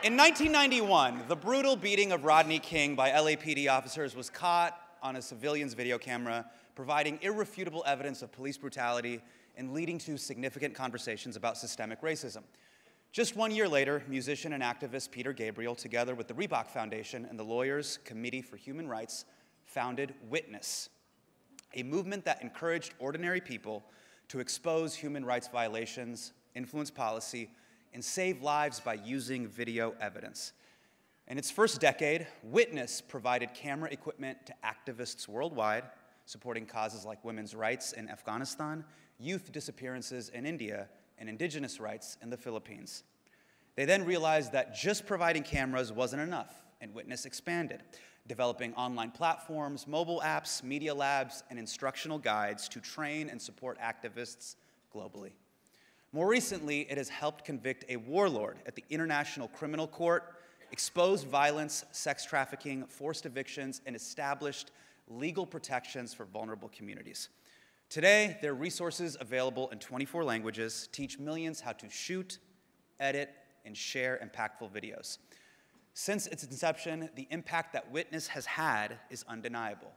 In 1991, the brutal beating of Rodney King by LAPD officers was caught on a civilian's video camera, providing irrefutable evidence of police brutality and leading to significant conversations about systemic racism. Just 1 year later, musician and activist Peter Gabriel, together with the Reebok Foundation and the Lawyers Committee for Human Rights, founded Witness, a movement that encouraged ordinary people to expose human rights violations, influence policy, and save lives by using video evidence. In its first decade, Witness provided camera equipment to activists worldwide, supporting causes like women's rights in Afghanistan, youth disappearances in India, and indigenous rights in the Philippines. They then realized that just providing cameras wasn't enough, and Witness expanded, developing online platforms, mobile apps, media labs, and instructional guides to train and support activists globally. More recently, it has helped convict a warlord at the International Criminal Court, exposed violence, sex trafficking, forced evictions, and established legal protections for vulnerable communities. Today, their resources available in 24 languages teach millions how to shoot, edit, and share impactful videos. Since its inception, the impact that Witness has had is undeniable.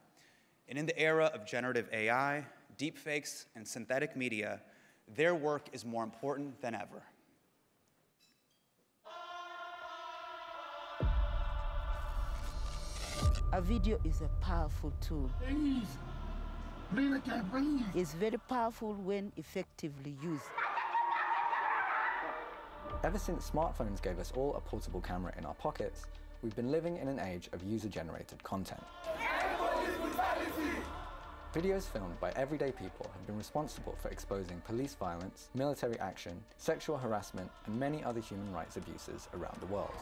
And in the era of generative AI, deepfakes, and synthetic media, their work is more important than ever. A video is a powerful tool. Please. Please, I can't breathe. It's very powerful when effectively used. Ever since smartphones gave us all a portable camera in our pockets, we've been living in an age of user-generated content. Videos filmed by everyday people have been responsible for exposing police violence, military action, sexual harassment, and many other human rights abuses around the world.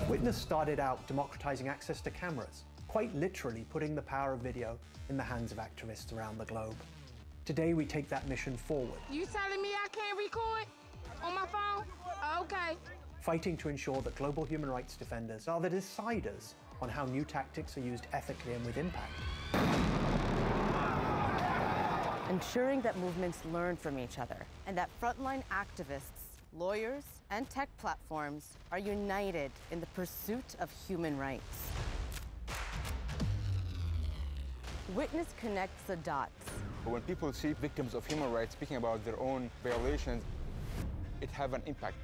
Witness started out democratizing access to cameras, quite literally putting the power of video in the hands of activists around the globe. Today, we take that mission forward. You telling me I can't record on my phone? Okay. Fighting to ensure that global human rights defenders are the deciders on how new tactics are used ethically and with impact. Ensuring that movements learn from each other and that frontline activists, lawyers, and tech platforms are united in the pursuit of human rights. Witness connects the dots. When people see victims of human rights speaking about their own violations, it has an impact.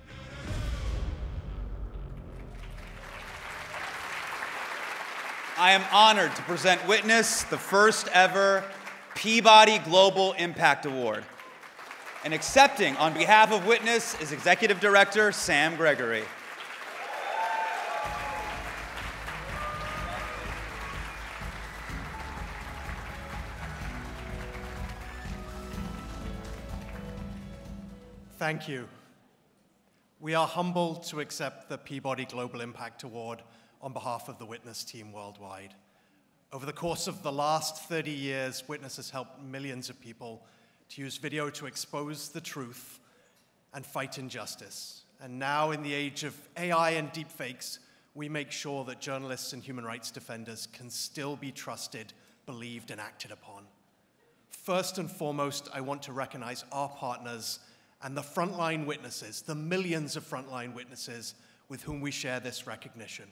I am honored to present Witness the first ever Peabody Global Impact Award. And accepting on behalf of Witness is Executive Director Sam Gregory. Thank you. We are humbled to accept the Peabody Global Impact Award on behalf of the Witness team worldwide. Over the course of the last 30 years, Witness has helped millions of people to use video to expose the truth and fight injustice. And now, in the age of AI and deepfakes, we make sure that journalists and human rights defenders can still be trusted, believed, and acted upon. First and foremost, I want to recognize our partners and the frontline witnesses, the millions of frontline witnesses with whom we share this recognition.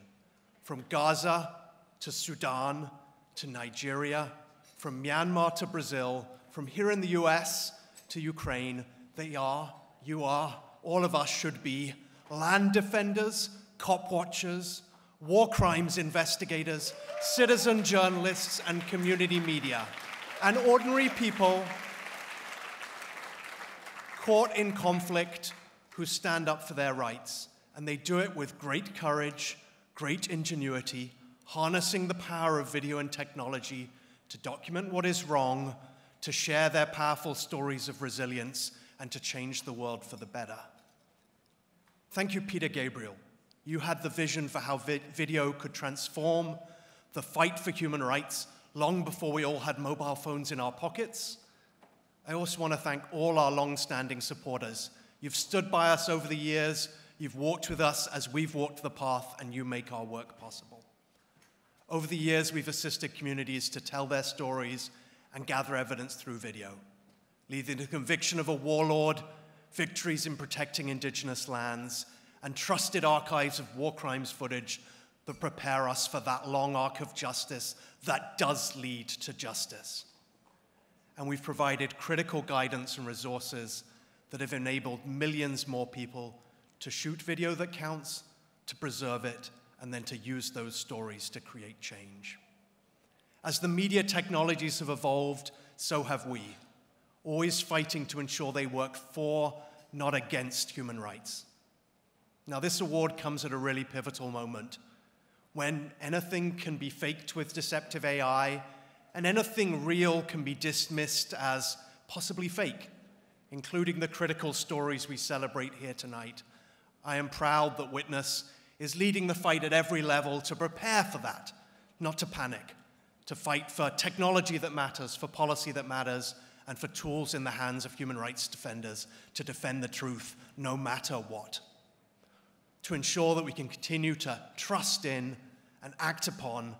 From Gaza to Sudan to Nigeria, from Myanmar to Brazil, from here in the US to Ukraine, they are, you are, all of us should be land defenders, cop watchers, war crimes investigators, citizen journalists, and community media, and ordinary people caught in conflict who stand up for their rights. And they do it with great courage, great ingenuity, harnessing the power of video and technology to document what is wrong, to share their powerful stories of resilience, and to change the world for the better. Thank you, Peter Gabriel. You had the vision for how video could transform the fight for human rights long before we all had mobile phones in our pockets. I also want to thank all our long-standing supporters. You've stood by us over the years, you've walked with us as we've walked the path, and you make our work possible. Over the years, we've assisted communities to tell their stories and gather evidence through video. leading to the conviction of a warlord, victories in protecting indigenous lands, and trusted archives of war crimes footage that prepare us for that long arc of justice that does lead to justice. And we've provided critical guidance and resources that have enabled millions more people to shoot video that counts, to preserve it, and then to use those stories to create change. As the media technologies have evolved, so have we, always fighting to ensure they work for, not against, human rights. Now, this award comes at a really pivotal moment, when anything can be faked with deceptive AI, and anything real can be dismissed as possibly fake, including the critical stories we celebrate here tonight. I am proud that Witness is leading the fight at every level to prepare for that, not to panic, to fight for technology that matters, for policy that matters, and for tools in the hands of human rights defenders to defend the truth no matter what. To ensure that we can continue to trust in and act upon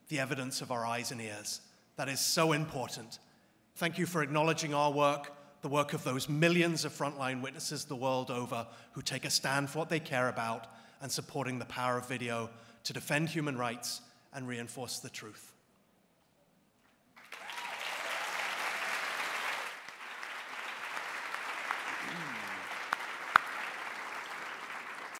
the evidence of our eyes and ears. That is so important. Thank you for acknowledging our work, the work of those millions of frontline witnesses the world over who take a stand for what they care about, and supporting the power of video to defend human rights and reinforce the truth.